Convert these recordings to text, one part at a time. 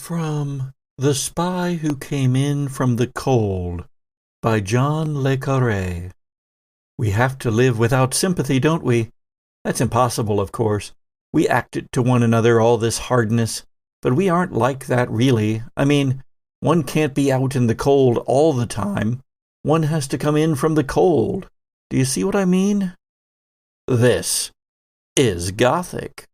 From The Spy Who Came In From the Cold by John Le Carré. We have to live without sympathy, don't we? That's impossible, of course. We act it to one another, all this hardness. But we aren't like that, really. I mean, one can't be out in the cold all the time. One has to come in from the cold. Do you see what I mean? This is Gothic.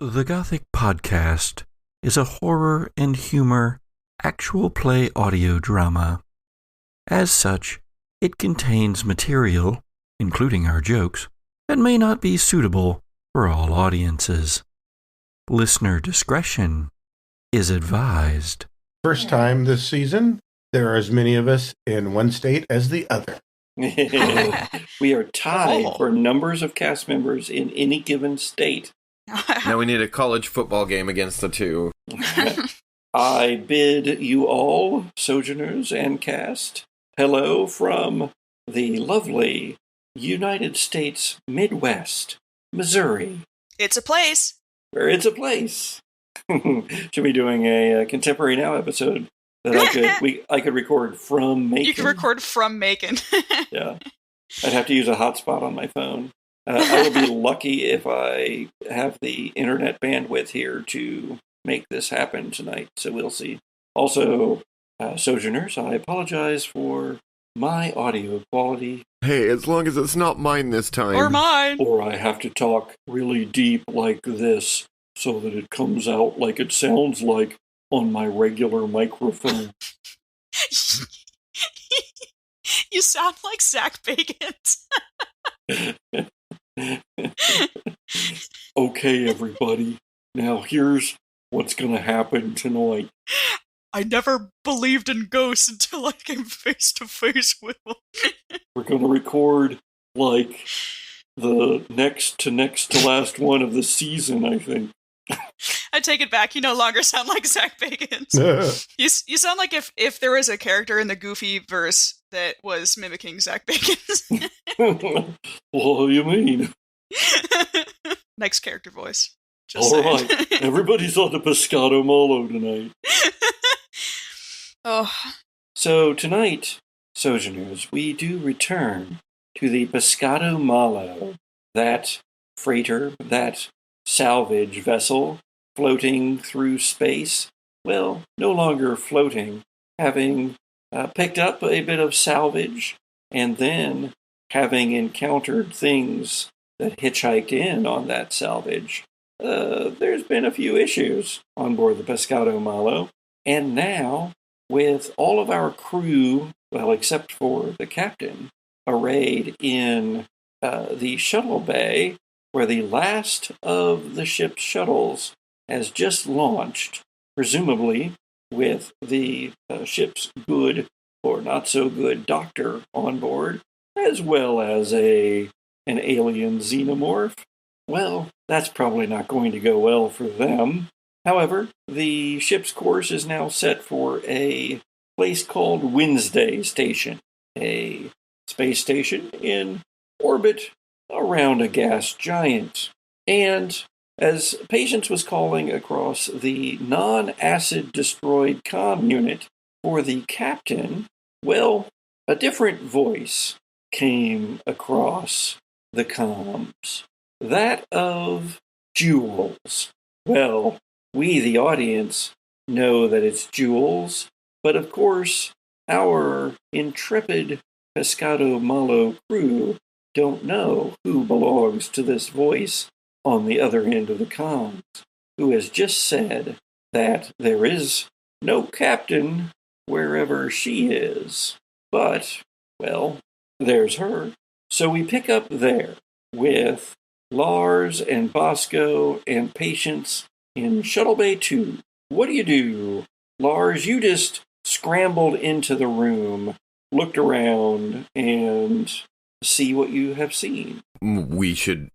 The Gothic Podcast is a horror and humor actual play audio drama. As such, it contains material, including our jokes, that may not be suitable for all audiences. Listener discretion is advised. First time this season, there are as many of us in one state as the other. We are tied for numbers of cast members in any given state. Now we need a college football game against the two. I bid you all, sojourners and cast, hello from the lovely United States Midwest, Missouri. It's a place. Where it's a place. Should be doing a Contemporary Now episode that I could record from Macon. You can record from Macon. Yeah. I'd have to use a hotspot on my phone. I will be lucky if I have the internet bandwidth here to make this happen tonight, so we'll see. Also, sojourners, I apologize for my audio quality. Hey, as long as it's not mine this time. Or mine. Or I have to talk really deep like this so that it comes out like it sounds like on my regular microphone. You sound like Zach Bagans. Okay, everybody. Now here's what's gonna happen tonight. I never believed in ghosts until I came face to face with them. We're gonna record like the next to last one of the season, I think. I take it back. You no longer sound like Zach Bagans. You sound like if there was a character in the Goofy verse that was mimicking Zach Bagans. What do you mean? Next character voice. Just All saying. right, everybody's on the Pescado Malo tonight. Oh. So tonight, sojourners, we do return to the Pescado Malo, that freighter, that salvage vessel floating through space. Well, no longer floating, having picked up a bit of salvage, and then having encountered things that hitchhiked in on that salvage. There's been a few issues on board the Pescado Malo, and now, with all of our crew, well, except for the captain, arrayed in the shuttle bay, where the last of the ship's shuttles has just launched, presumably with the ship's good or not so good doctor on board, as well as an alien xenomorph. Well, that's probably not going to go well for them. However, the ship's course is now set for a place called Wednesday Station, a space station in orbit around a gas giant. And as Patience was calling across the non-acid destroyed comm unit for the captain, well, a different voice came across the comms. That of Jules. Well, we, the audience, know that it's Jules, but of course, our intrepid Pescado Malo crew don't know who belongs to this voice on the other end of the comms, who has just said that there is no captain wherever she is. But, well, there's her. So we pick up there with Lars and Bosco and Patience in Shuttle Bay 2. What do? Lars, you just scrambled into the room looked around and see what you have seen. We should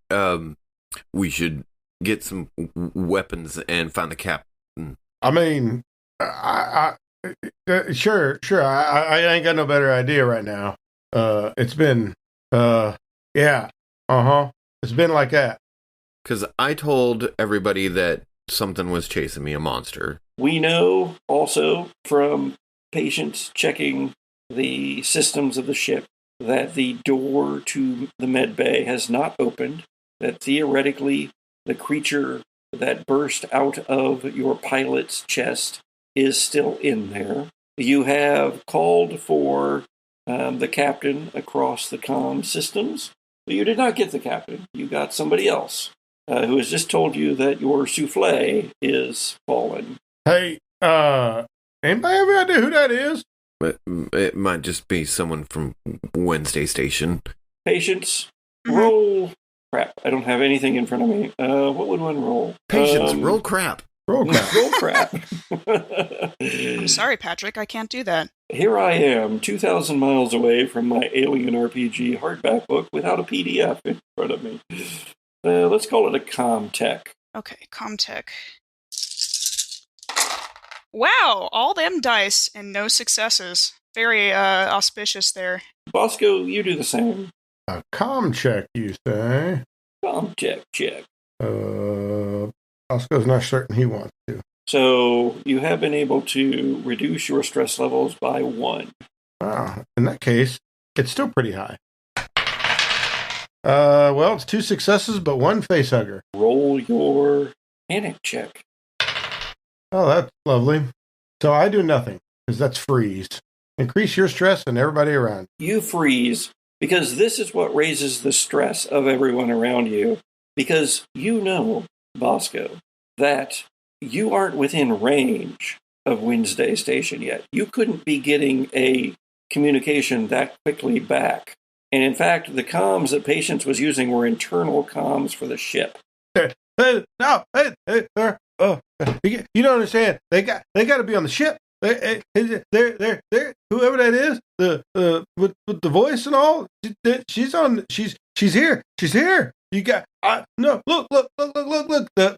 get some weapons and find the captain. I mean, sure. I ain't got no better idea right now. It's been, yeah, it's been like that. Because I told everybody that something was chasing me, a monster. We know also from patients checking the systems of the ship that the door to the med bay has not opened, that theoretically the creature that burst out of your pilot's chest is still in there. You have called for the captain across the comm systems, but you did not get the captain. You got somebody else who has just told you that your souffle is fallen. Hey, anybody have any idea who that is? But it might just be someone from Wednesday Station. Patience, roll. Crap, I don't have anything in front of me. What would one roll? Patience, roll crap. Roll crap. Roll crap. I'm sorry, Patrick, I can't do that. Here I am, 2,000 miles away from my Alien RPG hardback book without a PDF in front of me. Let's call it a ComTech. Okay, ComTech. Wow, all them dice and no successes. Very auspicious there. Bosco, you do the same. A comm check, you say? ComTech check. Bosco's not certain he wants to. So you have been able to reduce your stress levels by 1. Wow. In that case, it's still pretty high. Well, it's 2 successes, but 1 facehugger. Roll your panic check. Oh, that's lovely. So I do nothing, because that's freeze. Increase your stress and everybody around. You freeze, because this is what raises the stress of everyone around you. Because you know, Bosco, that you aren't within range of Wednesday Station yet. You couldn't be getting a communication that quickly back. And in fact, the comms that Patience was using were internal comms for the ship. You don't understand. They got to be on the ship. They're whoever that is, with the voice and all. She's here. She's here. You got no. Look. The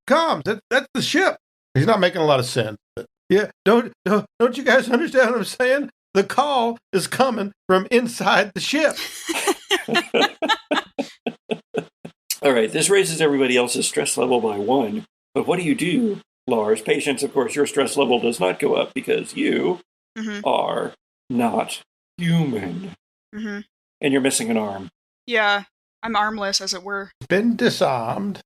comms. That's the ship. He's not making a lot of sense. But yeah, don't you guys understand what I'm saying? The call is coming from inside the ship. All right, this raises everybody else's stress level by 1. But what do, Lars? Patience, of course, your stress level does not go up because you are not human. And you're missing an arm. Yeah, I'm armless, as it were. Been disarmed.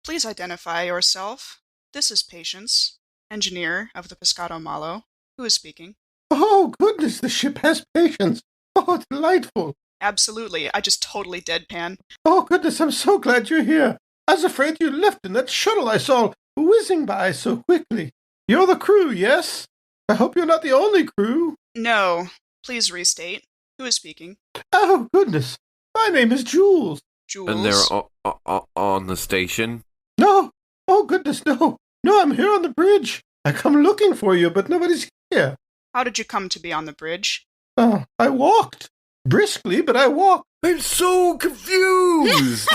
Please identify yourself. This is Patience, engineer of the Pescado Malo, who is speaking. Oh, goodness, the ship has patience. Oh, delightful. Absolutely, I just totally deadpan. Oh, goodness, I'm so glad you're here. I was afraid you left in that shuttle I saw whizzing by so quickly. You're the crew, yes? I hope you're not the only crew. No, please restate. Who is speaking? Oh, goodness. My name is Jules. Jules. And they're on the station? No. Oh, goodness, no. No, I'm here on the bridge. I come looking for you, but nobody's here. How did you come to be on the bridge? Oh, I walked. Briskly, but I walked. I'm so confused!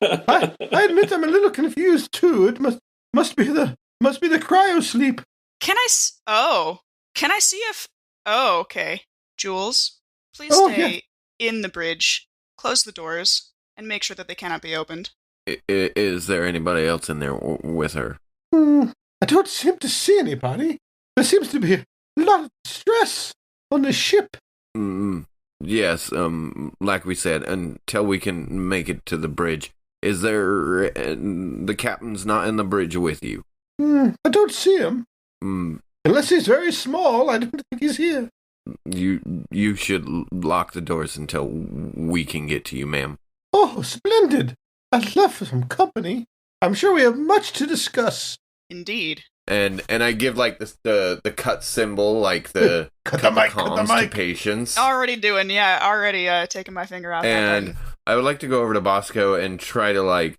I admit I'm a little confused, too. It must be the cryo sleep. Can I see if... Oh, okay. Jules, please stay in the bridge, close the doors, and make sure that they cannot be opened. Is there anybody else in there with her? I don't seem to see anybody. There seems to be a lot of stress on the ship. Yes, like we said, until we can make it to the bridge. Is there... the captain's not in the bridge with you? I don't see him. Unless he's very small, I don't think he's here. You should lock the doors until we can get to you, ma'am. Oh, splendid. I'd love for some company. I'm sure we have much to discuss. Indeed. And I give like the cut symbol, like the cut the mic to Patience. Already taking my finger out. And I would like to go over to Bosco and try to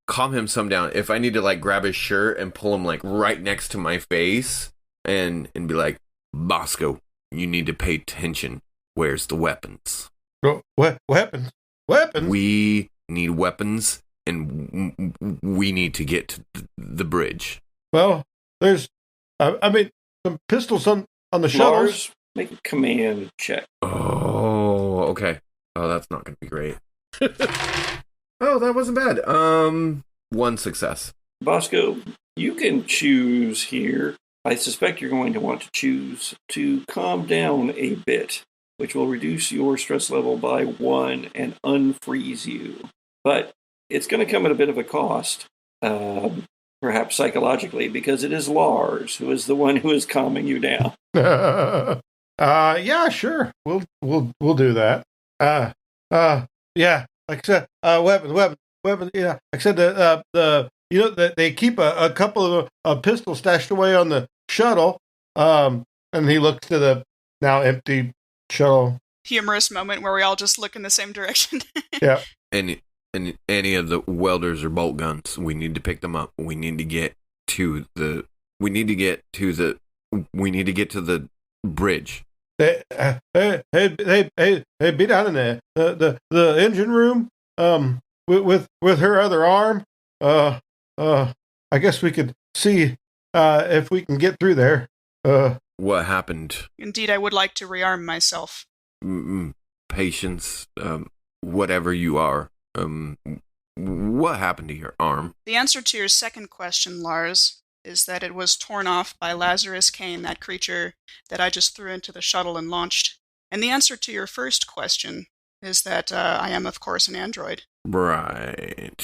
calm him some down. If I need to grab his shirt and pull him right next to my face and be like, Bosco, you need to pay attention. Where's the weapons? What weapons? Weapons? We need weapons, and we need to get to the bridge. Well, there's, some pistols on the shuttles. Lars, make a command check. Oh, okay. Oh, that's not going to be great. Oh, that wasn't bad. 1 success. Bosco, you can choose here. I suspect you're going to want to choose to calm down a bit, which will reduce your stress level by 1 and unfreeze you. But it's going to come at a bit of a cost, perhaps psychologically, because it is Lars who is the one who is calming you down. Yeah, sure. We'll do that. Yeah, like I said, weapons. Yeah, like I said, that they keep a couple of pistols stashed away on the shuttle. And he looks to the now empty shuttle. Humorous moment where we all just look in the same direction. Yeah. And any of the welders or bolt guns, we need to pick them up. We need to get to the bridge. Hey, be down in there. The engine room, with her other arm. I guess we could see if we can get through there. What happened? Indeed, I would like to rearm myself. Patience, whatever you are. What happened to your arm? The answer to your second question, Lars, is that it was torn off by Lazarus Kane, that creature that I just threw into the shuttle and launched. And the answer to your first question is that I am, of course, an android. Right.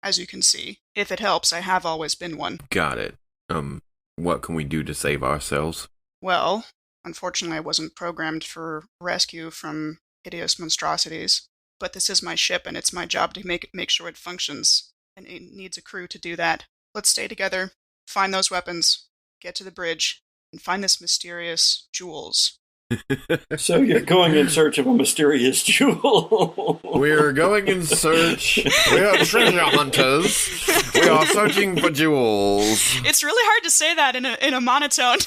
As you can see. If it helps, I have always been one. Got it. What can we do to save ourselves? Well, unfortunately I wasn't programmed for rescue from hideous monstrosities. But this is my ship, and it's my job to make sure it functions. And it needs a crew to do that. Let's stay together, find those weapons, get to the bridge, and find this mysterious Jules. So you're going in search of a mysterious jewel. We're going in search. We are treasure hunters. We are searching for jewels. It's really hard to say that in a monotone.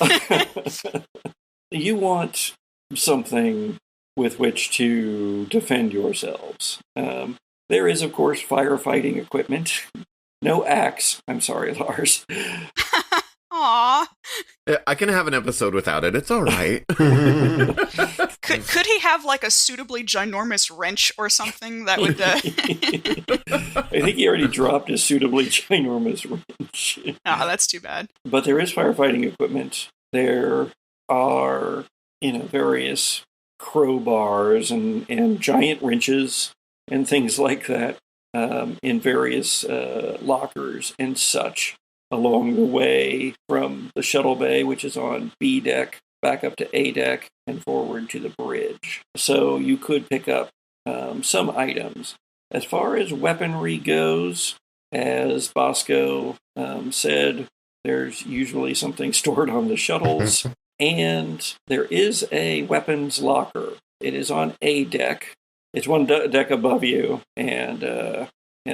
You want something with which to defend yourselves. There is, of course, firefighting equipment. No axe. I'm sorry, Lars. Aww. I can have an episode without it. It's all right. Could he have like a suitably ginormous wrench or something that would... I think he already dropped his suitably ginormous wrench. That's too bad. But there is firefighting equipment. There are, various crowbars and giant wrenches and things like that in various lockers and such along the way from the shuttle bay, which is on B deck, back up to A deck, and forward to the bridge. So you could pick up some items. As far as weaponry goes, as Bosco said, there's usually something stored on the shuttles, and there is a weapons locker. It is on A deck. It's one deck above you, and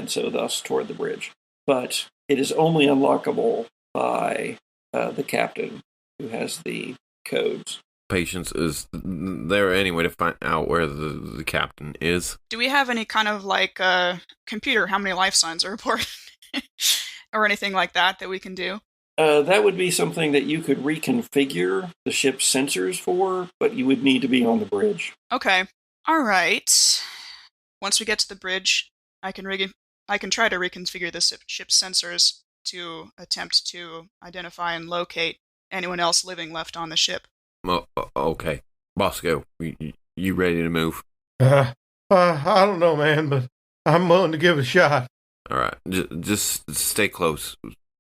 so thus toward the bridge. But it is only unlockable by the captain, who has the codes. Patience, is there any way to find out where the captain is? Do we have any kind of computer, how many life signs are reported? Or anything like that we can do? That would be something that you could reconfigure the ship's sensors for, but you would need to be on the bridge. Okay. All right. Once we get to the bridge, I can try to reconfigure the ship's sensors to attempt to identify and locate anyone else living left on the ship. Okay. Bosco, you ready to move? I don't know, man, but I'm willing to give it a shot. All right. Just stay close.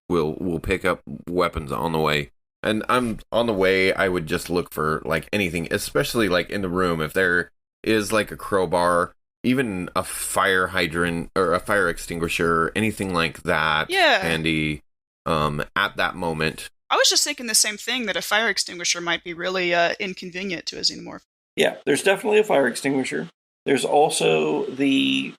We'll pick up weapons on the way. And I'm on the way, I would just look for anything, especially in the room. If there is a crowbar, even a fire hydrant or a fire extinguisher, anything like that. Yeah. Handy at that moment. I was just thinking the same thing, that a fire extinguisher might be really inconvenient to a xenomorph. Yeah, there's definitely a fire extinguisher. There's also the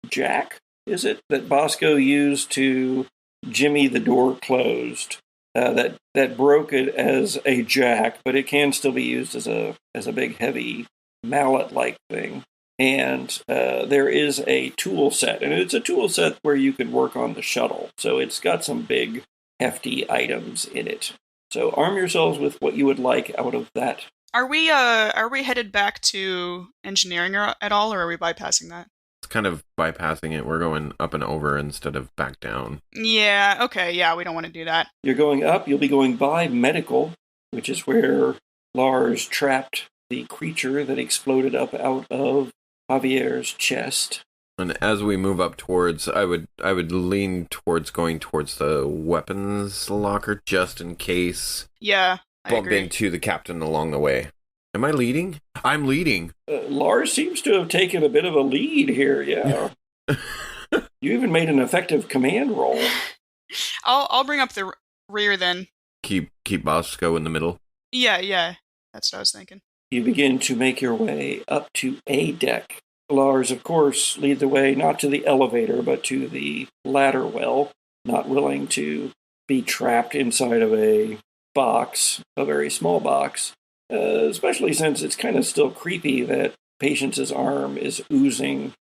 jack, is it, that Bosco used to jimmy the door closed that broke it as a jack, but it can still be used as a big heavy mallet-like thing. And there is a tool set, and it's a tool set where you could work on the shuttle. So it's got some big, hefty items in it. So arm yourselves with what you would like out of that. Are we headed back to engineering at all, or are we bypassing that? It's kind of bypassing it. We're going up and over instead of back down. Yeah, okay, yeah, we don't want to do that. You're going up, you'll be going by medical, which is where Lars trapped the creature that exploded up out of Javier's chest. And as we move up towards, I would lean towards going towards the weapons locker just in case. Yeah, I bump agree. into the captain along the way. Am I leading? I'm leading. Lars seems to have taken a bit of a lead here, yeah. You even made an effective command roll. I'll bring up the rear then. Keep Bosco in the middle. Yeah, that's what I was thinking. You begin to make your way up to A deck. Lars, of course, lead the way not to the elevator, but to the ladder well, not willing to be trapped inside of a box, a very small box, especially since it's kind of still creepy that Patience's arm is oozing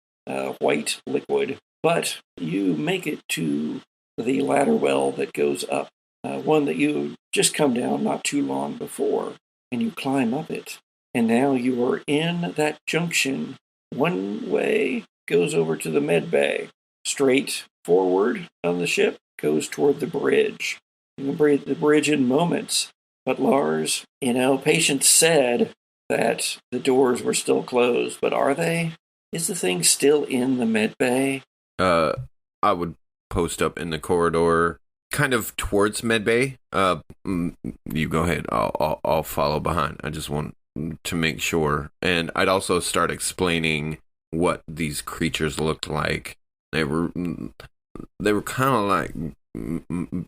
white liquid. But you make it to the ladder well that goes up, one that you just come down not too long before, and you climb up it. And now you are in that junction. One way goes over to the med bay. Straight forward on the ship goes toward the bridge. And the bridge in moments. But Lars, Patience said that the doors were still closed. But are they? Is the thing still in the med bay? I would post up in the corridor, kind of towards med bay. You go ahead. I'll follow behind. I just want to make sure. And I'd also start explaining what these creatures looked like. They were kind of like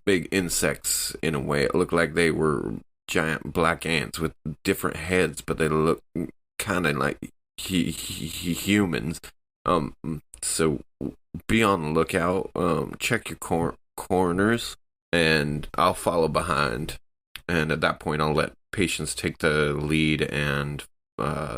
big insects in a way. It looked like they were giant black ants with different heads, but they look kind of like humans. So be on the lookout. Check your corners, and I'll follow behind. And at that point, I'll let Patience take the lead and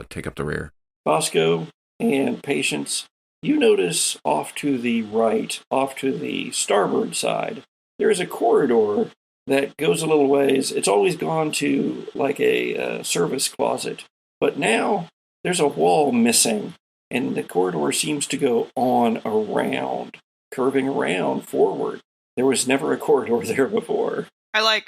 take up the rear. Bosco and Patience, you notice off to the right, off to the starboard side, there is a corridor that goes a little ways. It's always gone to like a service closet, but now there's a wall missing, and the corridor seems to go on around, curving around forward. There was never a corridor there before. I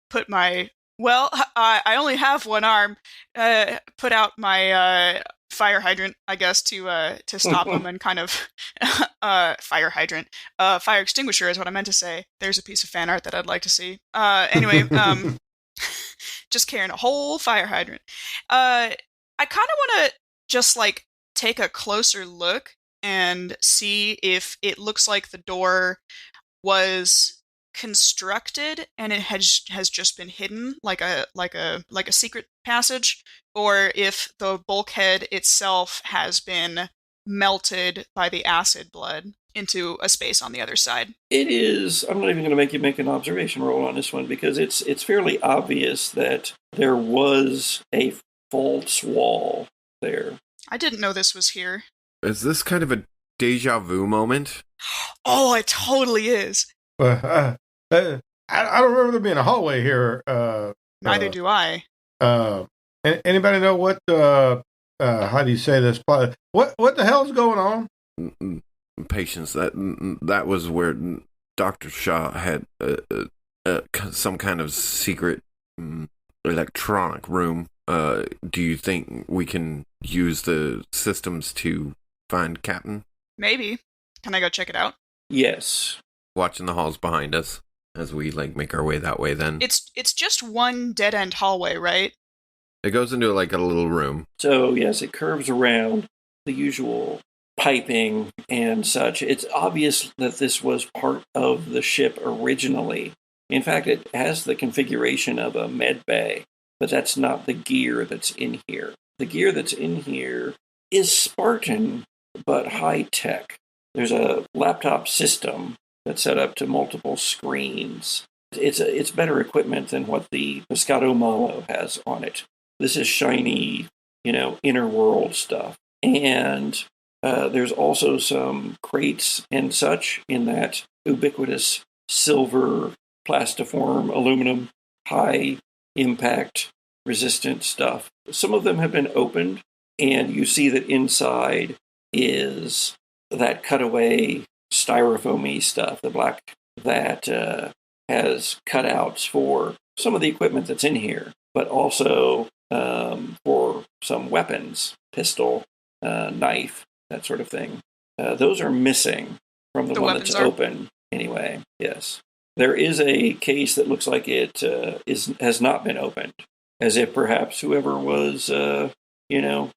put my... Well, I only have one arm. Put out my fire hydrant, I guess, to stop them, and kind of fire hydrant. Fire extinguisher is what I meant to say. There's a piece of fan art that I'd like to see. Anyway, just carrying a whole fire hydrant. I kind of want to just take a closer look and see if it looks like the door was constructed and it has just been hidden like a secret passage, or if the bulkhead itself has been melted by the acid blood into a space on the other side. It is. I'm not even going to make you make an observation roll on this one, because it's fairly obvious that there was a false wall there. I didn't know this was here. Is this kind of a deja vu moment? Oh, it totally is. I don't remember there being a hallway here. Neither do I. Anybody know what? How do you say this? What the hell's going on? Patience. That was where Dr. Shaw had some kind of secret electronic room. Do you think we can use the systems to find Captain? Maybe. Can I go check it out? Yes. Watching the halls behind us as we make our way that way. Then it's just one dead end hallway, right? It goes into a little room. So yes, it curves around the usual piping and such. It's obvious that this was part of the ship originally. In fact, it has the configuration of a med bay, but that's not the gear that's in here. The gear that's in here is Spartan, but high tech. There's a laptop system that's set up to multiple screens. it's better equipment than what the Pescado Malo has on it. This is shiny, inner world stuff. And there's also some crates and such in that ubiquitous silver, plastiform, aluminum, high impact resistant stuff. Some of them have been opened, and you see that inside is that cutaway styrofoamy stuff, the black that has cutouts for some of the equipment that's in here, but also for some weapons, pistol, knife, that sort of thing. Those are missing from the one that's open anyway, yes. There is a case that looks like it has not been opened, as if perhaps whoever was, in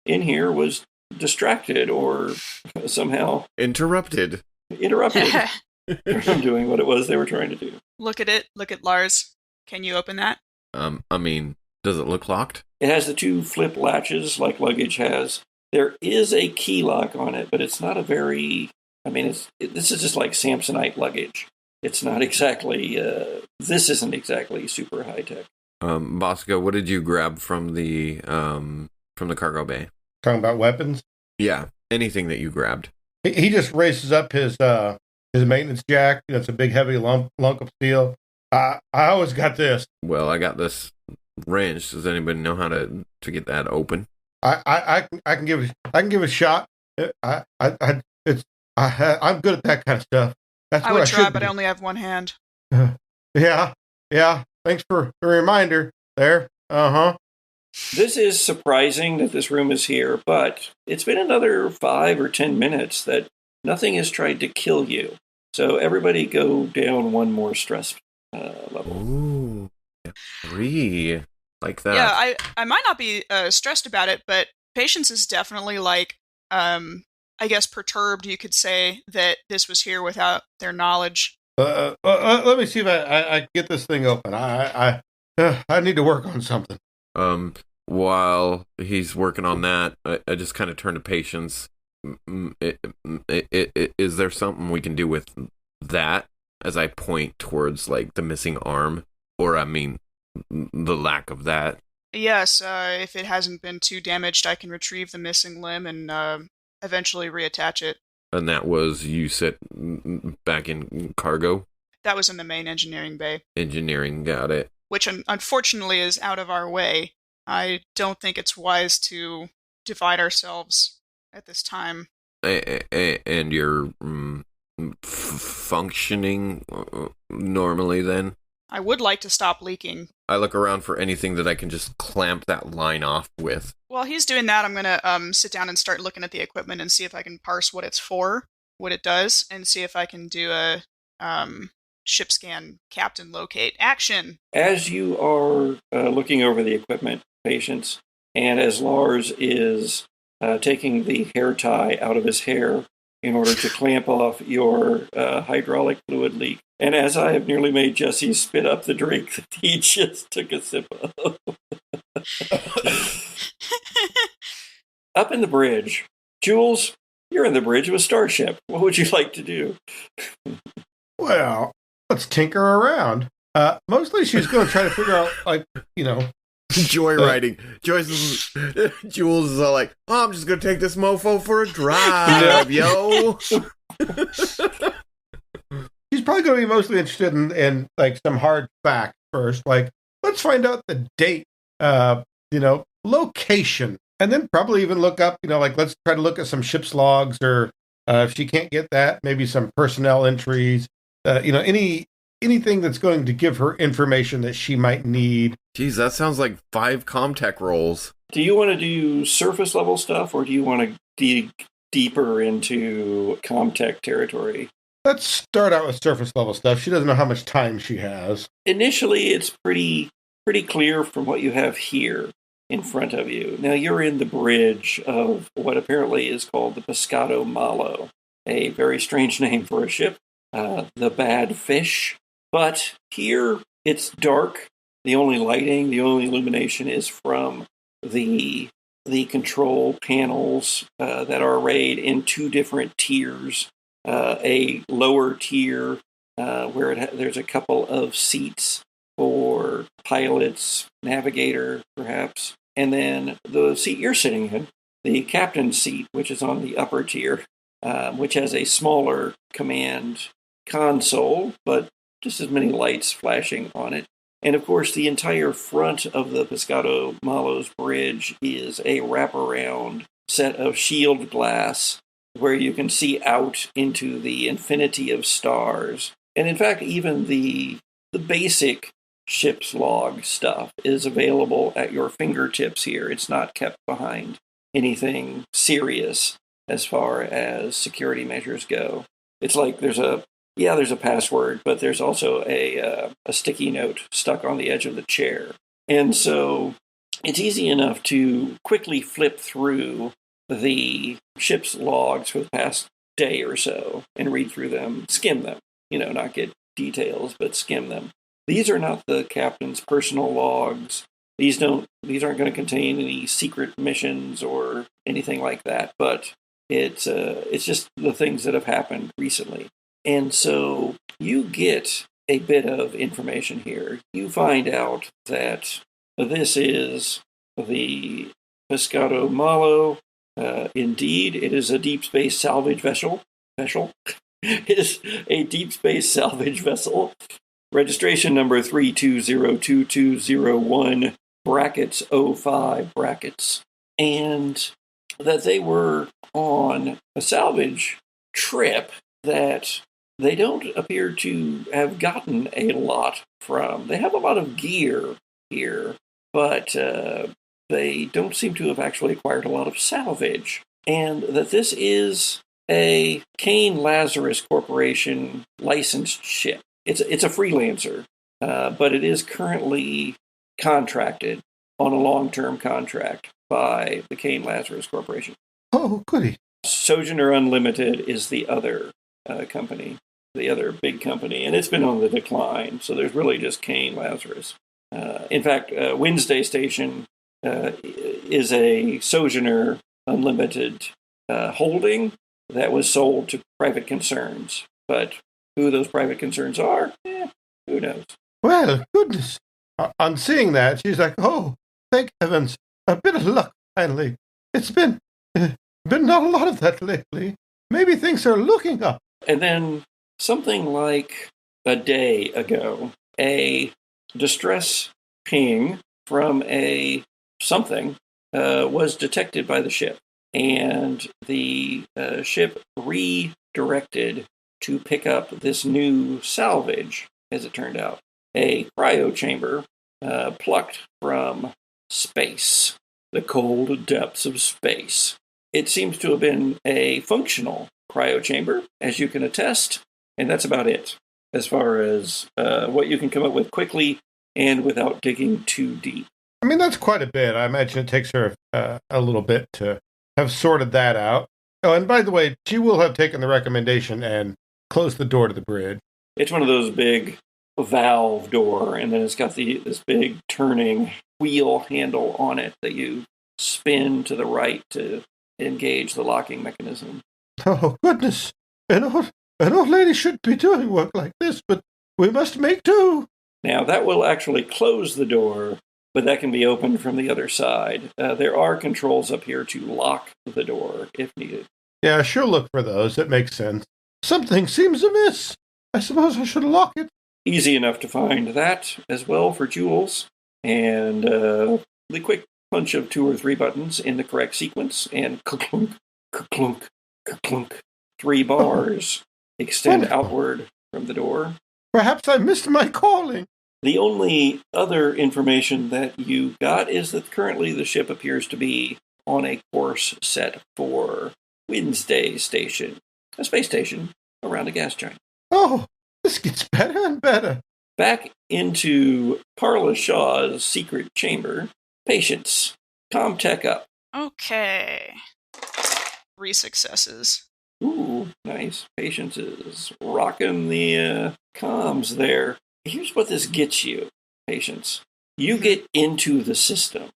here was distracted or somehow interrupted from doing what it was they were trying to do. Look at it. Look at Lars. Can you open that? Does it look locked? It has the 2 flip latches like luggage has. There is a key lock on it, but it's not a very... this is just like Samsonite luggage. It's not exactly... this isn't exactly super high-tech. Bosco, what did you grab from the cargo bay? Talking about weapons? Yeah, anything that you grabbed. He just raises up his maintenance jack. It's a big, heavy lump of steel. I always got this. Well, I got this wrench. Does anybody know how to get that open? I can give a shot. I'm good at that kind of stuff. That's I would try, but I only have one hand. Yeah. Thanks for the reminder there. This is surprising that this room is here, but it's been another 5 or 10 minutes that nothing has tried to kill you. So everybody go down one more stress level. Ooh, 3. Like that. Yeah, I might not be stressed about it, but patience is definitely I guess perturbed, you could say, that this was here without their knowledge. Let me see if I get this thing open. I need to work on something. While he's working on that, I just kind of turn to Patience. Is there something we can do with that? As I point towards the missing arm, or the lack of that. Yes, if it hasn't been too damaged, I can retrieve the missing limb and eventually reattach it. And that was, you said, back in cargo? That was in the main engineering bay. Engineering, got it. Which unfortunately is out of our way. I don't think it's wise to divide ourselves at this time. And you're functioning normally then? I would like to stop leaking. I look around for anything that I can just clamp that line off with. While he's doing that, I'm going to sit down and start looking at the equipment and see if I can parse what it's for, what it does, and see if I can do a ship scan, captain locate, action. As you are looking over the equipment, Patience, and as Lars is taking the hair tie out of his hair in order to clamp off your hydraulic fluid leak, and as I have nearly made Jesse spit up the drink that he just took a sip of. Up in the bridge, Jules, you're in the bridge of a starship. What would you like to do? Well, let's tinker around. Mostly she's going to try to figure out, joyriding. Jules is all like, oh, I'm just going to take this mofo for a drive, yo. She's probably going to be mostly interested in some hard fact first. Let's find out the date, location, and then probably even look up, let's try to look at some ship's logs, or if she can't get that, maybe some personnel entries, anything that's going to give her information that she might need. Geez, that sounds like 5 Comtech rolls. Do you want to do surface level stuff, or do you want to dig deeper into Comtech territory? Let's start out with surface level stuff. She doesn't know how much time she has. Initially, it's pretty clear from what you have here in front of you. Now, you're in the bridge of what apparently is called the Pescado Malo, a very strange name for a ship, the Bad Fish. But here, it's dark. The only lighting, the only illumination is from the control panels that are arrayed in 2 different tiers. A lower tier where there's a couple of seats for pilots, navigator, perhaps. And then the seat you're sitting in, the captain's seat, which is on the upper tier, which has a smaller command console, but just as many lights flashing on it. And of course, the entire front of the Pescado Malo's bridge is a wraparound set of shield glass where you can see out into the infinity of stars. And in fact, even the basic ship's log stuff is available at your fingertips here. It's not kept behind anything serious as far as security measures go. It's like there's a password, but there's also a sticky note stuck on the edge of the chair. And so it's easy enough to quickly flip through the ship's logs for the past day or so and read through them, skim them, not get details, but skim them. These are not the captain's personal logs. These aren't going to contain any secret missions or anything like that, but it's just the things that have happened recently. And so you get a bit of information here. You find out that this is the Pescado Malo. Indeed, it is a deep space salvage vessel. It is a deep space salvage vessel. Registration number 3202201 brackets 05 brackets. And that they were on a salvage trip that they don't appear to have gotten a lot from. They have a lot of gear here, but they don't seem to have actually acquired a lot of salvage. And that this is a Cain Lazarus Corporation licensed ship. It's a freelancer, but it is currently contracted on a long-term contract by the Cain Lazarus Corporation. Oh, goody. Sojourner Unlimited is the other company, the other big company, and it's been on the decline, so there's really just Cain Lazarus. In fact, Wednesday Station is a Sojourner Unlimited holding that was sold to private concerns, but who those private concerns are, who knows? Well, goodness. On seeing that, she's like, oh, thank heavens, a bit of luck, finally. It's been not a lot of that lately. Maybe things are looking up. And then something like a day ago, a distress ping from a something was detected by the ship. And the ship redirected to pick up this new salvage, as it turned out. A cryo chamber plucked from space, the cold depths of space. It seems to have been a functional cryo chamber, as you can attest, and that's about it, as far as what you can come up with quickly and without digging too deep. I mean, that's quite a bit. I imagine it takes her a little bit to have sorted that out. Oh, and by the way, she will have taken the recommendation and closed the door to the bridge. It's one of those big valve door, and then it's got this big turning wheel handle on it that you spin to the right to engage the locking mechanism. Oh, goodness. An old lady shouldn't be doing work like this, but we must make do. Now, that will actually close the door, but that can be opened from the other side. There are controls up here to lock the door if needed. Yeah, she'll look for those. That makes sense. Something seems amiss. I suppose I should lock it. Easy enough to find that as well for Jules. And the quick punch of 2 or 3 buttons in the correct sequence, and ka-clunk, ka-clunk, ka-clunk. 3 bars extend outward from the door. Perhaps I missed my calling. The only other information that you got is that currently the ship appears to be on a course set for Wednesday Station, a space station around a gas giant. Oh, this gets better and better. Back into Carla Shaw's secret chamber. Patience. Comtech up. Okay. 3 successes. Ooh, nice. Patience is rocking the comms there. Here's what this gets you, Patience. You get into the system.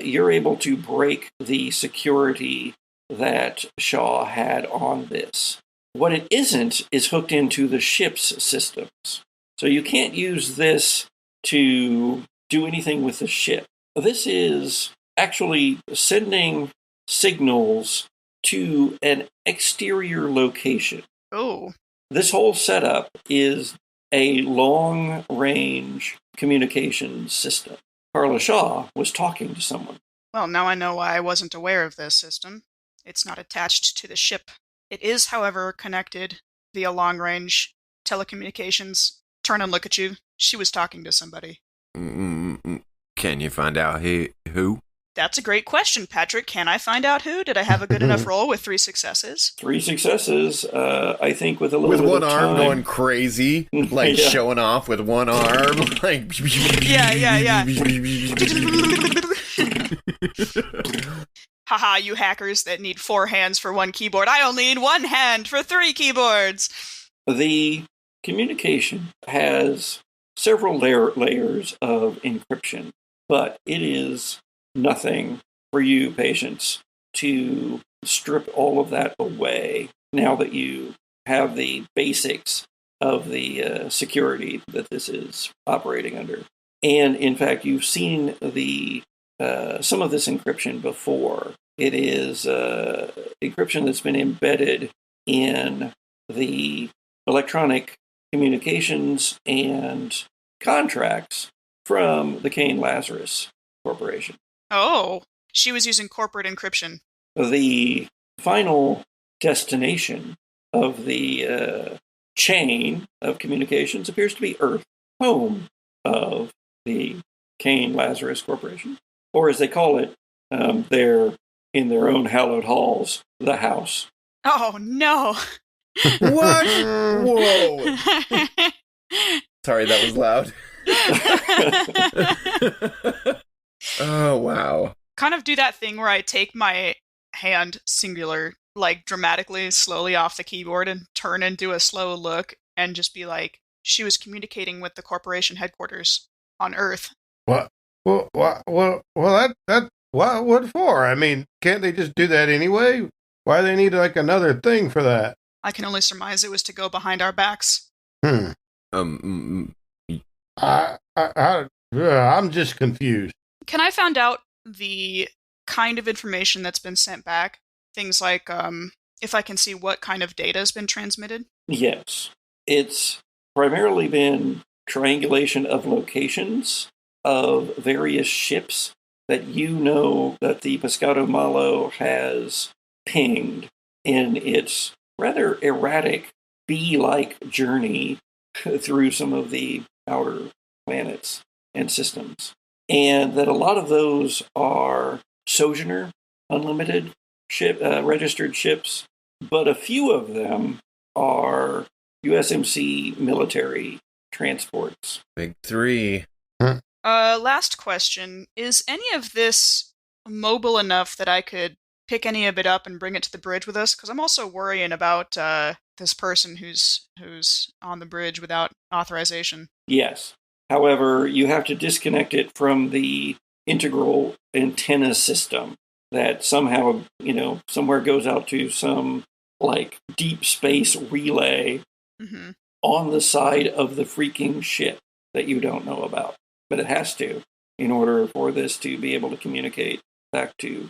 You're able to break the security that Shaw had on this. what it isn't is hooked into the ship's systems. So you can't use this to do anything with the ship. This is actually sending signals to an exterior location. Oh. This whole setup is a long-range communications system. Carla Shaw was talking to someone. Well, now I know why I wasn't aware of this system. It's not attached to the ship. It is, however, connected via long-range telecommunications. Turn and look at you. She was talking to somebody. Can you find out who? That's a great question, Patrick. Can I find out who? Did I have a good enough roll with 3 successes? 3 successes, I think with a little bit with one of arm time. going crazy, like Yeah. showing off with one arm, like Yeah. Haha, you hackers that need 4 hands for 1 keyboard. I only need 1 hand for 3 keyboards. The communication has several layers of encryption, but it is nothing for you, patients, to strip all of that away now that you have the basics of the security that this is operating under. And in fact, you've seen the some of this encryption before. It is encryption that's been embedded in the electronic communications and contracts from the Cain Lazarus Corporation. Oh, she was using corporate encryption. The final destination of the chain of communications appears to be Earth, home of the Cain Lazarus Corporation. Or as they call it, they're in their own hallowed halls, the house. Oh, no. what? Whoa! Sorry, that was loud. Oh, wow. Kind of do that thing where I take my hand, singular, like dramatically, slowly off the keyboard and turn and do a slow look and just be like, she was communicating with the corporation headquarters on Earth. What? Well, that what for? I mean, can't they just do that anyway? Why do they need like another thing for that? I can only surmise it was to go behind our backs. I'm just confused. Can I find out the kind of information that's been sent back? Things like, if I can see what kind of data has been transmitted? Yes. It's primarily been triangulation of locations of various ships that you know that the Pescado Malo has pinged in its rather erratic bee-like journey through some of the outer planets and systems. And that a lot of those are Sojourner Unlimited ship, registered ships, but a few of them are USMC military transports. Big 3. Last question. Is any of this mobile enough that I could pick any of it up and bring it to the bridge with us? Because I'm also worrying about this person who's on the bridge without authorization. Yes. However, you have to disconnect it from the integral antenna system that somehow, somewhere goes out to some, like, deep space relay on the side of the freaking ship that you don't know about. But it has to, in order for this to be able to communicate back to,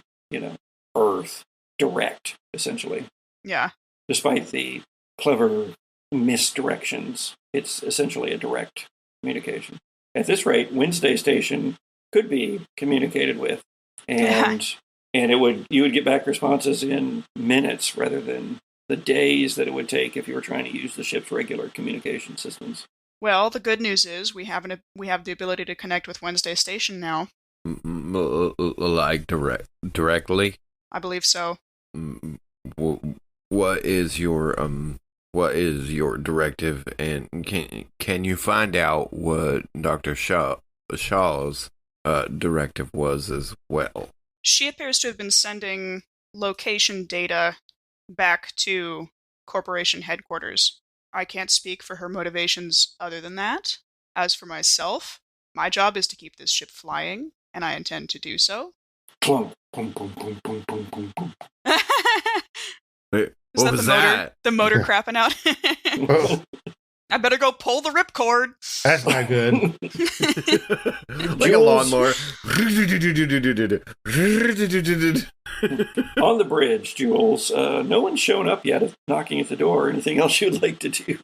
Earth direct, essentially. Yeah. Despite the clever misdirections, it's essentially a direct communication. At this rate, Wednesday Station could be communicated with, and you would get back responses in minutes rather than the days that it would take if you were trying to use the ship's regular communication systems. Well, the good news is we have the ability to connect with Wednesday Station now. Like directly? I believe so. What is your directive, and can you find out what Dr. Shaw's directive was as well? She appears to have been sending location data back to corporation headquarters. I can't speak for her motivations other than that. As for myself, my job is to keep this ship flying, and I intend to do so. Clunk, clunk, clunk, clunk, clunk, clunk, clunk, clunk. Is What that was the motor? that? The motor crapping out. Oh, I better go pull the ripcord. that's not good. Like a lawnmower. On the bridge, Jules. No one's shown up yet knocking at the door. Anything else you'd like to do?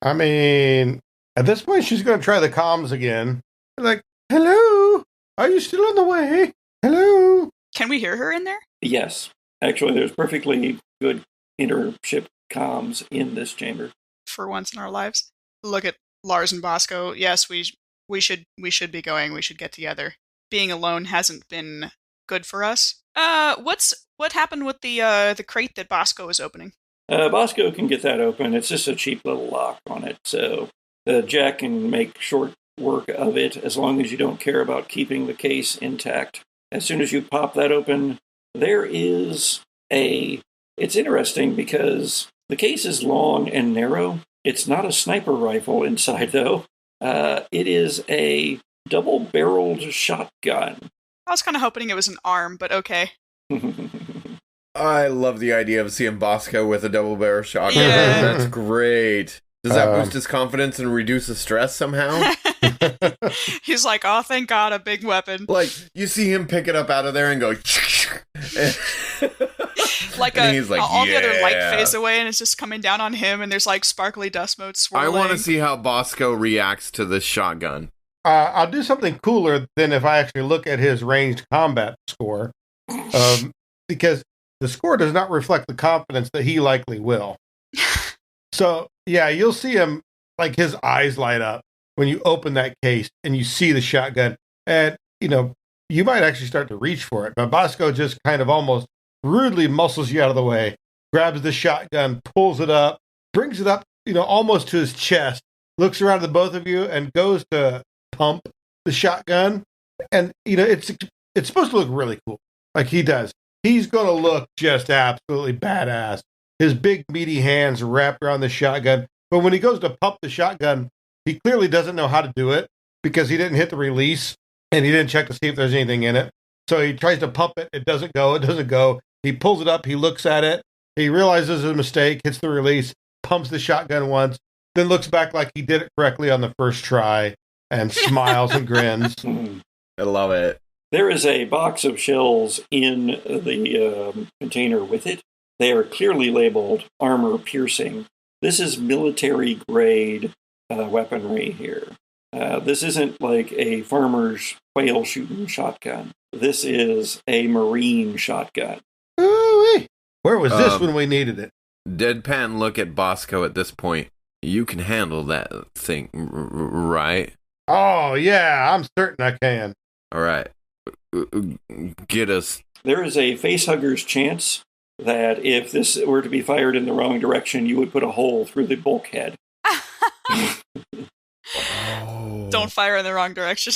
I mean, at this point, she's going to try the comms again. Like, hello? Are you still on the way? Hello? Can we hear her in there? Yes. Actually, there's perfectly good intership comms in this chamber. For once in our lives. Look at Lars and Bosco. Yes, we should be going. We should get together. Being alone hasn't been good for us. What happened with the crate that Bosco was opening? Bosco can get that open. It's just a cheap little lock on it, so Jack can make short work of it as long as you don't care about keeping the case intact. As soon as you pop that open, there is it's interesting because the case is long and narrow. It's not a sniper rifle inside, though. It is a double-barreled shotgun. I was kind of hoping it was an arm, but okay. I love the idea of seeing Bosco with a double barrel shotgun. Yeah. That's great. Does that boost his confidence and reduce the stress somehow? He's like, oh, thank God, a big weapon. Like, you see him pick it up out of there and go... Like and he's like, all the other light yeah. phase away, and it's just coming down on him, and there's like sparkly dust motes swirling. I want to see how Bosco reacts to this shotgun. I'll do something cooler than if I actually look at his ranged combat score. Because the score does not reflect the confidence that he likely will. So, yeah, you'll see him, like, his eyes light up when you open that case and you see the shotgun. And, you might actually start to reach for it. But Bosco just kind of almost rudely muscles you out of the way, grabs the shotgun, pulls it up, brings it up, almost to his chest, looks around at the both of you and goes to pump the shotgun. And, it's supposed to look really cool, like he does. He's going to look just absolutely badass. His big, meaty hands wrapped around the shotgun. But when he goes to pump the shotgun, he clearly doesn't know how to do it because he didn't hit the release and he didn't check to see if there's anything in it. So he tries to pump it. It doesn't go. He pulls it up. He looks at it. He realizes his mistake, hits the release, pumps the shotgun once, then looks back like he did it correctly on the first try and smiles and grins. I love it. There is a box of shells in the container with it. They are clearly labeled armor piercing. This is military grade weaponry here. This isn't like a farmer's quail shooting shotgun. This is a Marine shotgun. Ooh-wee. Where was this when we needed it? Deadpan look at Bosco at this point. You can handle that thing, right? Oh, yeah, I'm certain I can. All right. Get us. There is a facehugger's chance that if this were to be fired in the wrong direction, you would put a hole through the bulkhead. Oh. Don't fire in the wrong direction.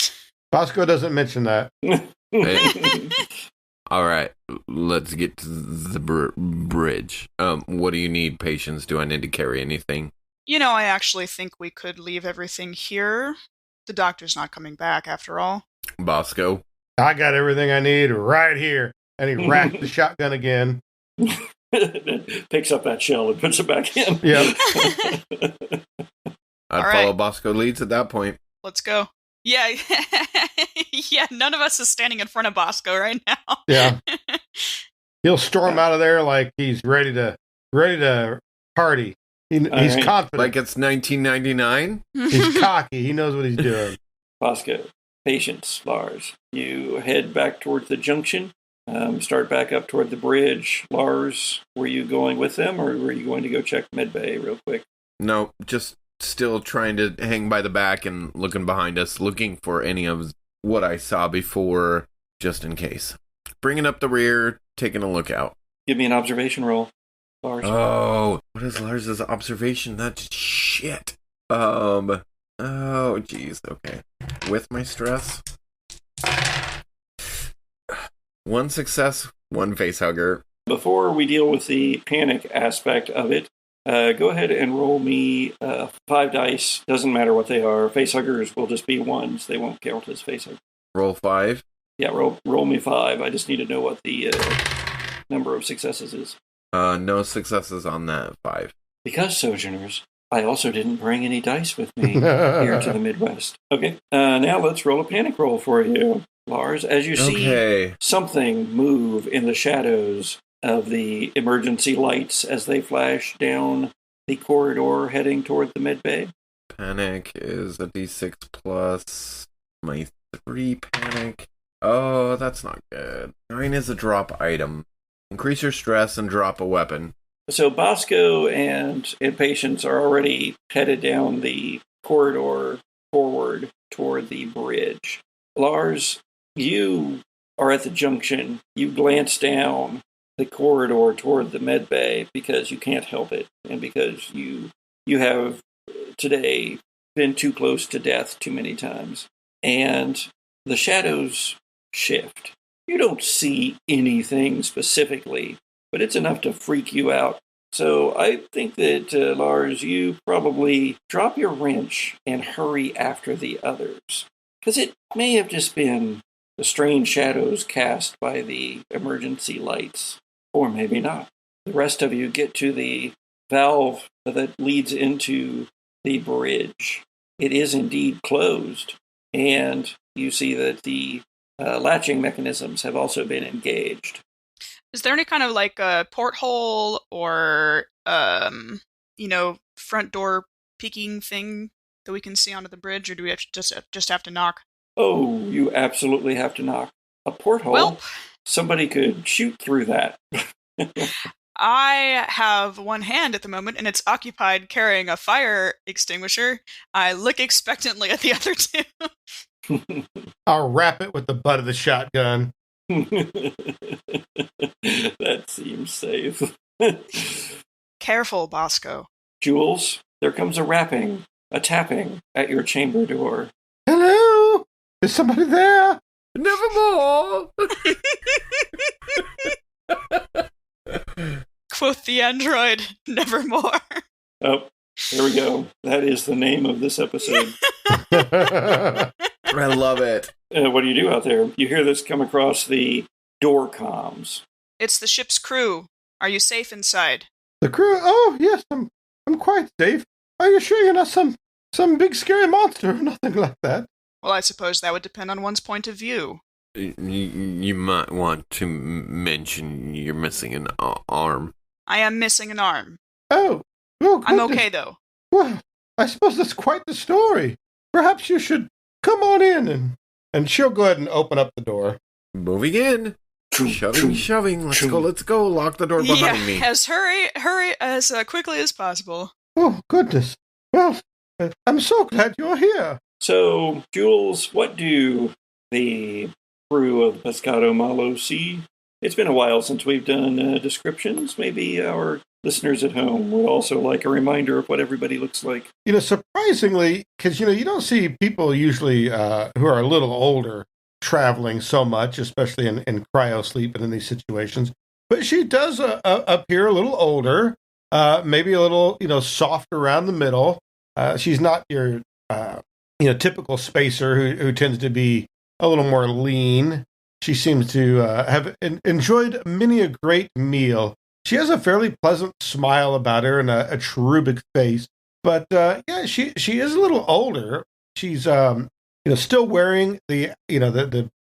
Bosco doesn't mention that. All right, let's get to the bridge. What do you need, Patience? Do I need to carry anything? I actually think we could leave everything here. The doctor's not coming back after all. Bosco? I got everything I need right here. And he racked the shotgun again. Picks up that shell and puts it back in. Yep. I'd follow Bosco leads at that point. Let's go. Yeah. Yeah, none of us is standing in front of Bosco right now. Yeah. He'll storm out of there like he's ready to party. He's right. confident. Like it's 1999? He's cocky. He knows what he's doing. Bosco, Patience, Lars. You head back towards the junction. Start back up toward the bridge. Lars, were you going with them, or were you going to go check medbay real quick? No, just still trying to hang by the back and looking behind us, looking for any of what I saw before, just in case. Bringing up the rear, taking a look out. Give me an observation roll, Lars. Oh, what is Lars's observation? That's shit. Oh, jeez. Okay. With my stress. 1 success, 1 facehugger. Before we deal with the panic aspect of it, go ahead and roll me 5 dice. Doesn't matter what they are. Facehuggers will just be ones. They won't count as facehuggers. Roll 5. Yeah, roll me 5. I just need to know what the number of successes is. No successes on that 5. Because, Sojourners, I also didn't bring any dice with me here to the Midwest. Okay, now let's roll a panic roll for you, Lars. As you see something move in the shadows of the emergency lights as they flash down the corridor heading toward the mid-bay. Panic is a d6 plus my 3 panic. Oh, that's not good. 9 is a drop item. Increase your stress and drop a weapon. So Bosco and Patience are already headed down the corridor forward toward the bridge. Lars, you are at the junction. You glance down the corridor toward the med bay because you can't help it, and because you have today been too close to death too many times. And the shadows shift. You don't see anything specifically, but it's enough to freak you out. So I think that, Lars, you probably drop your wrench and hurry after the others. Because it may have just been the strange shadows cast by the emergency lights. Or maybe not. The rest of you get to the valve that leads into the bridge. It is indeed closed. And you see that the latching mechanisms have also been engaged. Is there any kind of like a porthole or, front door peeking thing that we can see onto the bridge, or do we have to just have to knock? Oh, you absolutely have to knock. A porthole? Well, somebody could shoot through that. I have one hand at the moment, and it's occupied carrying a fire extinguisher. I look expectantly at the other two. I'll wrap it with the butt of the shotgun. That seems safe. Careful, Bosco. Jules, there comes a rapping, a tapping at your chamber door. Hello? Is somebody there? Nevermore! Quoth the android, nevermore. Oh, there we go. That is the name of this episode. I love it. What do you do out there? You hear this come across the door comms. It's the ship's crew. Are you safe inside? The crew? Oh, yes, I'm quite safe. Are you sure you're not some big scary monster or nothing like that? Well, I suppose that would depend on one's point of view. You might want to mention you're missing an arm. I am missing an arm. Oh, I'm okay, though. Well, I suppose that's quite the story. Perhaps you should come on in, and she'll go ahead and open up the door. Moving in. Shoving. Let's go. Lock the door behind me. As hurry as quickly as possible. Oh, goodness. Well, I'm so glad you're here. So, Jules, what do the crew of Pescado Malo see? It's been a while since we've done descriptions. Maybe our listeners at home would also like a reminder of what everybody looks like. Surprisingly, because, you don't see people usually who are a little older traveling so much, especially in cryo-sleep and in these situations. But she does appear a little older, maybe a little, soft around the middle. She's not your, typical spacer who tends to be a little more lean. She seems to have enjoyed many a great meal. She has a fairly pleasant smile about her and a cherubic face. But, she is a little older. She's, still wearing the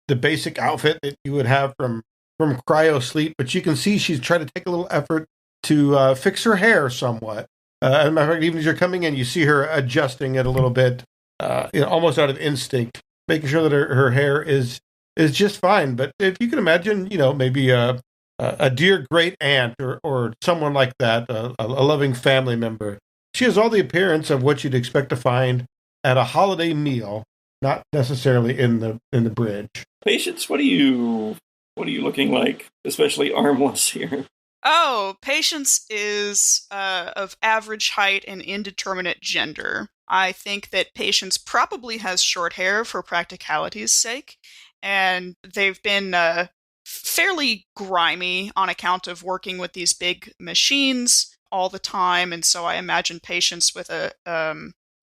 basic outfit that you would have from cryo sleep. But you can see she's trying to take a little effort to fix her hair somewhat. As a matter of fact, even as you're coming in, you see her adjusting it a little bit, almost out of instinct, making sure that her hair is just fine. But if you can imagine, maybe a dear great aunt or someone like that, a loving family member, she has all the appearance of what you'd expect to find at a holiday meal, not necessarily in the bridge. Patience, what are you looking like, especially armless here? Oh, Patience is of average height and indeterminate gender. I think that Patience probably has short hair for practicality's sake, and they've been fairly grimy on account of working with these big machines all the time, and so I imagine Patience with a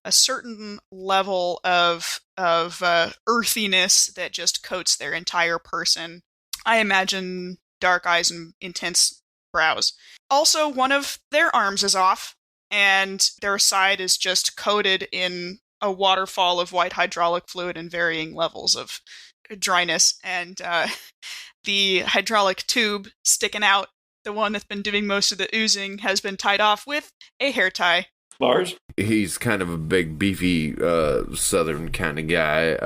certain level of earthiness that just coats their entire person. I imagine dark eyes and intense brows. Also, one of their arms is off, and their side is just coated in a waterfall of white hydraulic fluid in varying levels of dryness, and the hydraulic tube sticking out, the one that's been doing most of the oozing, has been tied off with a hair tie. Lars? He's kind of a big, beefy, southern kind of guy.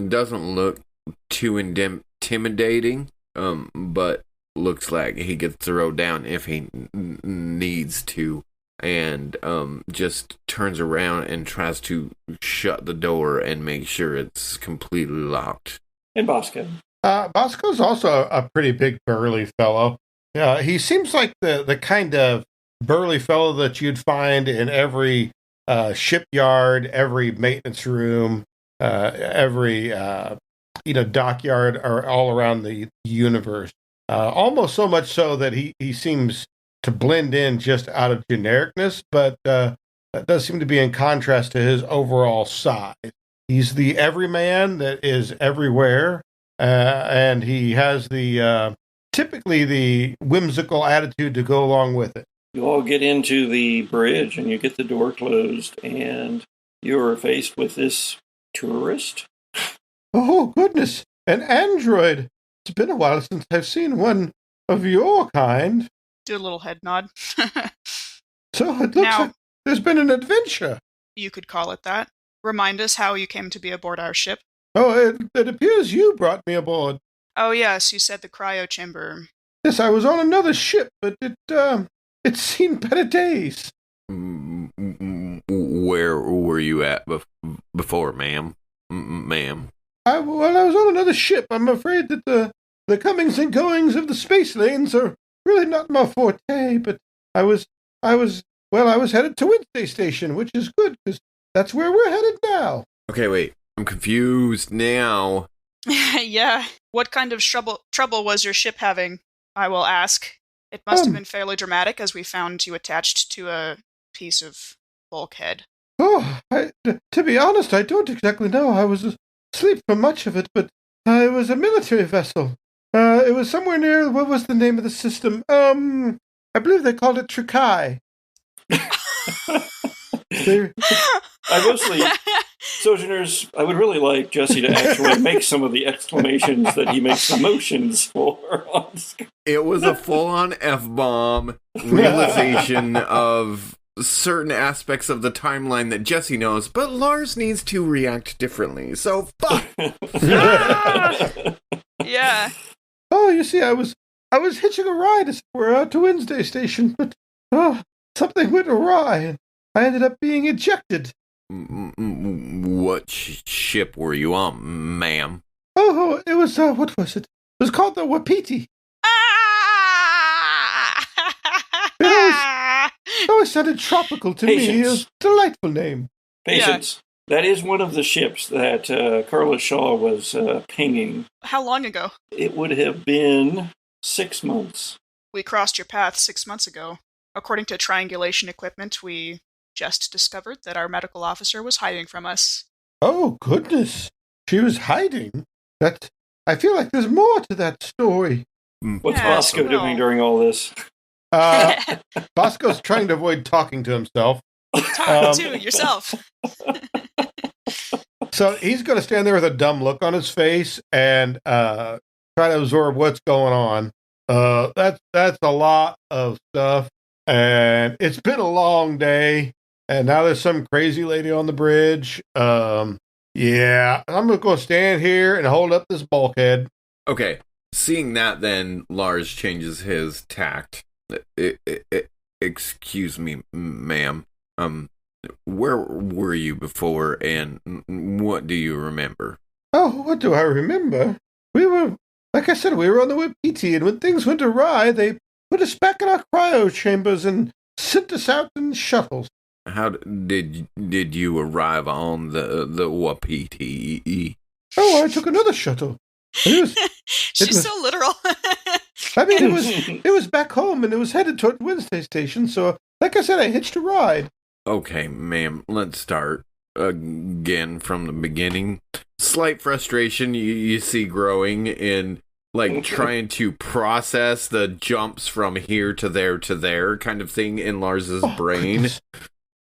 Doesn't look too intimidating, but looks like he could throw down if he needs to. And just turns around and tries to shut the door and make sure it's completely locked. And Bosco? Bosco's also a pretty big burly fellow. He seems like the kind of burly fellow that you'd find in every shipyard, every maintenance room, every dockyard, or all around the universe. Almost so much so that he seems to blend in just out of genericness, but that does seem to be in contrast to his overall size. He's the everyman that is everywhere, and he has the typically the whimsical attitude to go along with it. You all get into the bridge and you get the door closed, and you're faced with this tourist. Oh, goodness, an android. It's been a while since I've seen one of your kind. Do a little head nod. So it looks like there's been an adventure. You could call it that. Remind us how you came to be aboard our ship. Oh, it appears you brought me aboard. Oh, yes, you said the cryo chamber. Yes, I was on another ship, but it's seen better days. Where were you at before, ma'am? Ma'am? I was on another ship. I'm afraid that the comings and goings of the space lanes are really not my forte, but I was headed to Wednesday Station, which is good, because that's where we're headed now. Okay, wait. I'm confused now. Yeah. What kind of trouble was your ship having, I will ask? It must have been fairly dramatic, as we found you attached to a piece of bulkhead. Oh, to be honest, I don't exactly know. I was asleep for much of it, but it was a military vessel. It was somewhere near, what was the name of the system? I believe they called it Trikai. Sojourners, I would really like Jesse to actually make some of the exclamations that he makes the motions for on screen. It was a full-on F-bomb realization of certain aspects of the timeline that Jesse knows, but Lars needs to react differently, so fuck! Yeah. Oh, you see, I was hitching a ride as we're out to Wednesday Station, but something went awry, and I ended up being ejected. What ship were you on, ma'am? Oh, it was, what was it? It was called the Wapiti. It always sounded tropical to me. It was a delightful name. Patience. Yeah. That is one of the ships that Carla Shaw was pinging. How long ago? It would have been 6 months. We crossed your path 6 months ago. According to triangulation equipment, we just discovered that our medical officer was hiding from us. Oh, goodness. She was hiding? I feel like there's more to that story. What's Bosco doing during all this? Bosco's trying to avoid talking to himself. Talk to yourself. So he's going to stand there with a dumb look on his face and try to absorb what's going on. That's a lot of stuff, and it's been a long day. And now there's some crazy lady on the bridge. Yeah, I'm going to go stand here and hold up this bulkhead. Okay, seeing that, then Lars changes his tact. Excuse me, ma'am. Where were you before, and what do you remember? Oh, what do I remember? We were, like I said, we were on the Wapiti, and when things went awry, they put us back in our cryo chambers and sent us out in shuttles. How did you arrive on the Wapiti? Oh, I took another shuttle. She's so literal. I mean, it was back home, and it was headed toward Wednesday Station, so, like I said, I hitched a ride. Okay, ma'am, let's start again from the beginning. Slight frustration you see growing in like trying to process the jumps from here to there kind of thing in Lars's brain.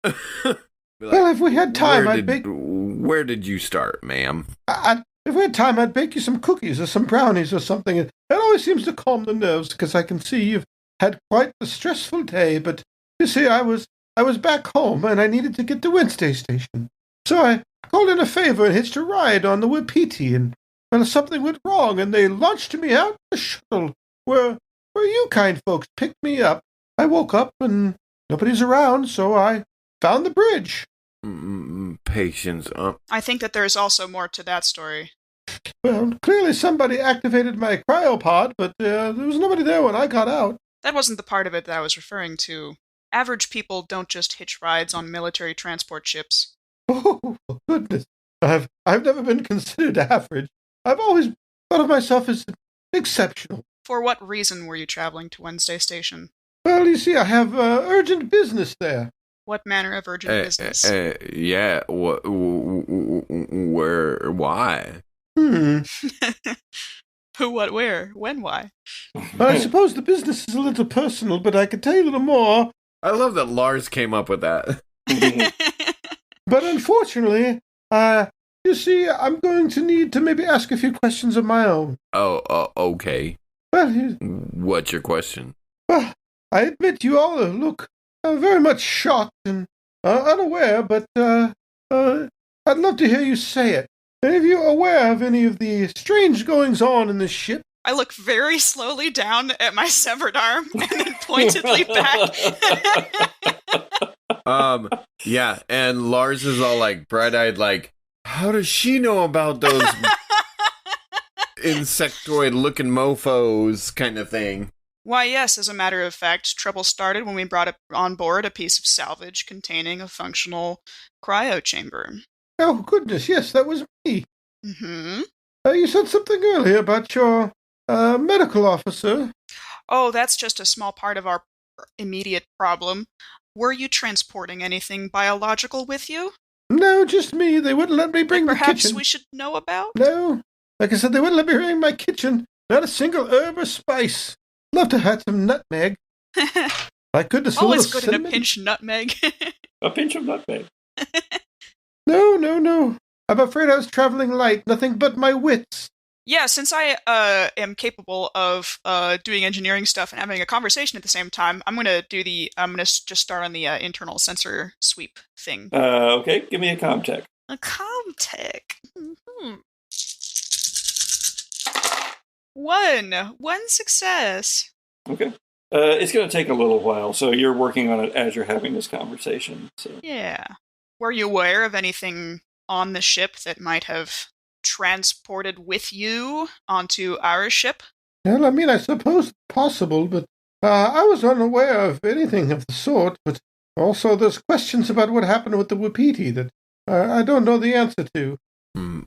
Well, if we had time, I'd bake... Where did you start, ma'am? If we had time, I'd bake you some cookies or some brownies or something. It always seems to calm the nerves, because I can see you've had quite a stressful day. But, you see, I was back home, and I needed to get to Wednesday Station. So I called in a favor and hitched a ride on the Wapiti, and well, something went wrong, and they launched me out the shuttle, where you kind folks picked me up. I woke up, and nobody's around, so I found the bridge. Patience. I think that there's also more to that story. Well, clearly somebody activated my cryopod, but there was nobody there when I got out. That wasn't the part of it that I was referring to. Average people don't just hitch rides on military transport ships. Oh, goodness. I've never been considered average. I've always thought of myself as exceptional. For what reason were you traveling to Wednesday Station? Well, you see, I have urgent business there. What manner of urgent business? Yeah, where, why? Who, what, where, when, why? Well, I suppose the business is a little personal, but I could tell you a little more. I love that Lars came up with that. But unfortunately, you see, I'm going to need to maybe ask a few questions of my own. Oh, okay. Well, what's your question? Well, I admit you all look very much shocked and unaware, but I'd love to hear you say it. Are you aware of any of the strange goings-on in this ship? I look very slowly down at my severed arm and then pointedly back. Yeah, and Lars is all like bright-eyed, like, how does she know about those insectoid-looking mofos kind of thing? Why, yes, as a matter of fact, trouble started when we brought on board a piece of salvage containing a functional cryo chamber. Oh, goodness, yes, that was me. Mm-hmm. You said something earlier about your medical officer. Oh, that's just a small part of our immediate problem. Were you transporting anything biological with you? No, just me. They wouldn't let me bring the kitchen. Perhaps we should know about? No. Like I said, they wouldn't let me bring my kitchen. Not a single herb or spice. Love to have some nutmeg. My goodness, always good cinnamon. in a pinch of nutmeg. A pinch of nutmeg. No. I'm afraid I was traveling light. Nothing but my wits. Yeah, since I am capable of doing engineering stuff and having a conversation at the same time, I'm gonna just start on the internal sensor sweep thing. Okay, give me a comtech. A comtech. Mm-hmm. One success. Okay. It's going to take a little while, so you're working on it as you're having this conversation. So. Yeah. Were you aware of anything on the ship that might have transported with you onto our ship? Well, I mean, I suppose it's possible, but I was unaware of anything of the sort. But also there's questions about what happened with the Wapiti that I don't know the answer to.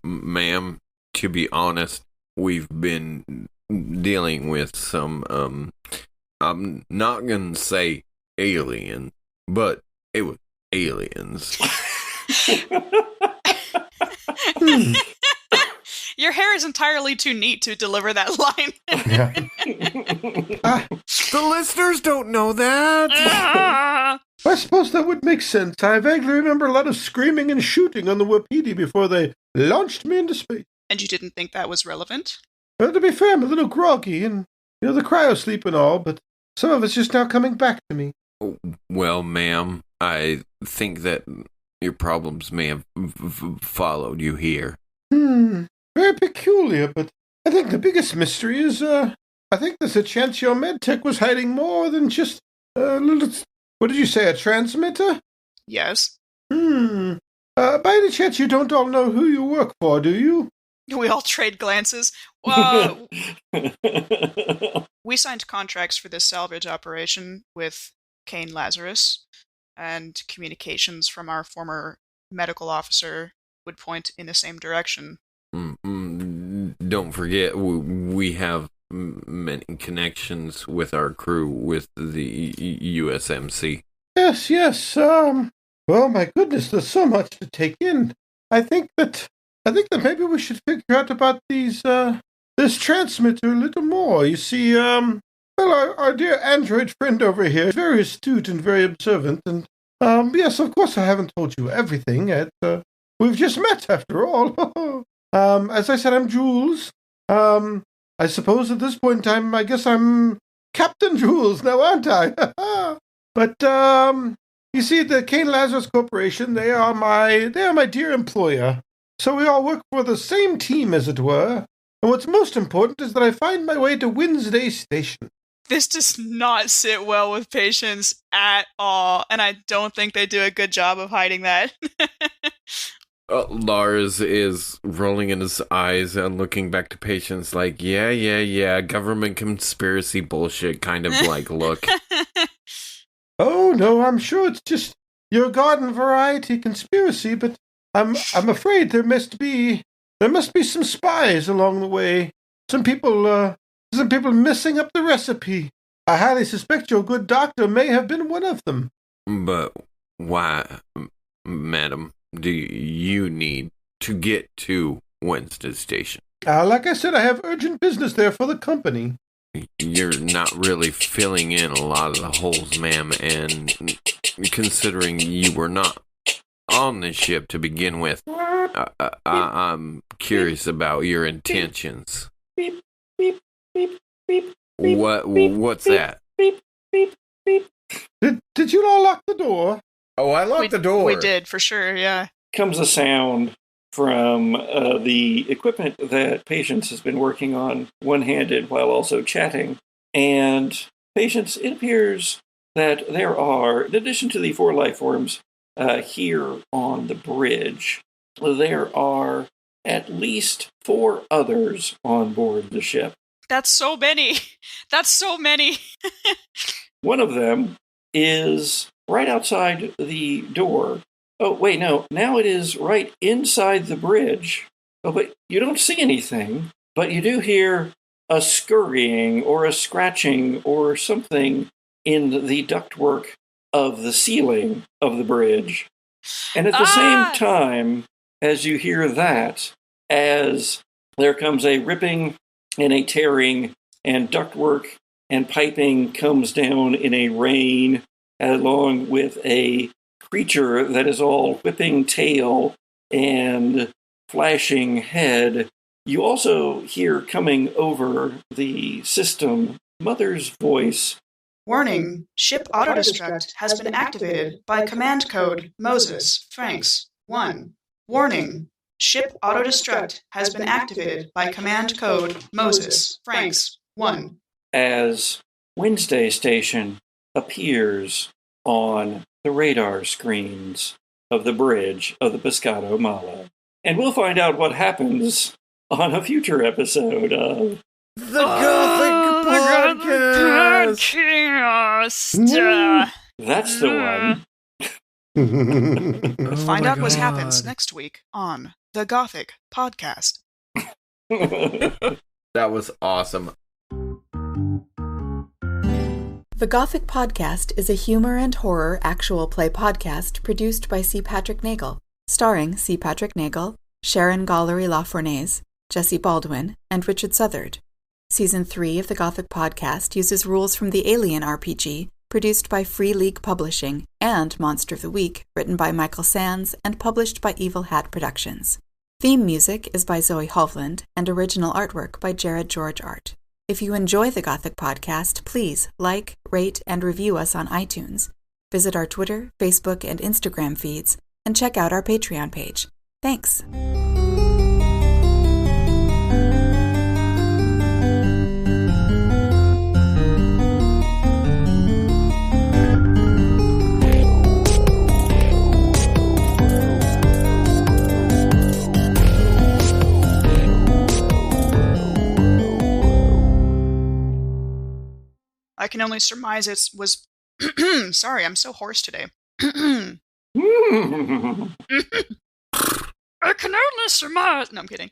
Ma'am, to be honest, we've been dealing with some, I'm not gonna say alien, but it was aliens. Your hair is entirely too neat to deliver that line. The listeners don't know that. I suppose that would make sense. I vaguely remember a lot of screaming and shooting on the Wapiti before they launched me into space. And you didn't think that was relevant? Well, to be fair, I'm a little groggy and, the cryosleep and all, but some of it's just now coming back to me. Well, ma'am, I think that your problems may have followed you here. Very peculiar, but I think the biggest mystery is, I think there's a chance your medtech was hiding more than just a little, what did you say, a transmitter? Yes. By any chance you don't all know who you work for, do you? We all trade glances. We signed contracts for this salvage operation with Cain Lazarus, and communications from our former medical officer would point in the same direction. Don't forget, we have many connections with our crew with the USMC. Yes. Well, my goodness, there's so much to take in. I think that maybe we should figure out about these this transmitter a little more. You see, well, our dear android friend over here is very astute and very observant, and, yes, of course I haven't told you everything yet. We've just met, after all. As I said, I'm Jules. I suppose at this point in time, I guess I'm Captain Jules now, aren't I? But, you see, the Cain Lazarus Corporation, they are my dear employer. So we all work for the same team, as it were. And what's most important is that I find my way to Wednesday Station. This does not sit well with Patience at all, and I don't think they do a good job of hiding that. Lars is rolling in his eyes and looking back to Patience like, yeah, government conspiracy bullshit kind of like look. Oh, no, I'm sure it's just your garden variety conspiracy, but I'm afraid there must be some spies along the way. Some people messing up the recipe. I highly suspect your good doctor may have been one of them. But why, madam, do you need to get to Wednesday Station? Like I said, I have urgent business there for the company. You're not really filling in a lot of the holes, ma'am, and considering you were not on the ship to begin with, I'm curious about your intentions. What's that? Did you all lock the door? Oh, I locked the door. We did, for sure, yeah. Comes a sound from the equipment that Patience has been working on one-handed while also chatting. And Patience, it appears that there are, in addition to the 4 life forms here on the bridge, there are at least 4 others on board the ship. That's so many. That's so many. One of them is right outside the door. Oh, wait, no. Now it is right inside the bridge. Oh, but you don't see anything, but you do hear a scurrying or a scratching or something in the ductwork of the ceiling of the bridge. And at the same time as you hear that, as there comes a ripping and a tearing, and ductwork and piping comes down in a rain, along with a creature that is all whipping tail and flashing head. You also hear coming over the system Mother's voice. Warning, ship autodestruct has been activated by command code Moses Franks 1. Warning, ship autodestruct has been activated by command code Moses Franks 1. As Wednesday Station appears on the radar screens of the bridge of the Pescado Malo. And we'll find out what happens on a future episode of The Gothic Podcast! That's the one. Find out what happens next week on The Gothic Podcast. That was awesome. The Gothic Podcast is a humor and horror actual play podcast produced by C. Patrick Neagle, starring C. Patrick Neagle, Sharon Gollery-LaFournese, Jesse Baldwin, and Richard Southard. Season 3 of the Gothic Podcast uses rules from the Alien RPG, produced by Free League Publishing, and Monster of the Week, written by Michael Sands and published by Evil Hat Productions. Theme music is by Zoe Hovland, and original artwork by Jared George Art. If you enjoy the Gothic Podcast, please like, rate, and review us on iTunes. Visit our Twitter, Facebook, and Instagram feeds, and check out our Patreon page. Thanks! I can only surmise it was... Sorry, I'm so hoarse today. I can only surmise... No, I'm kidding.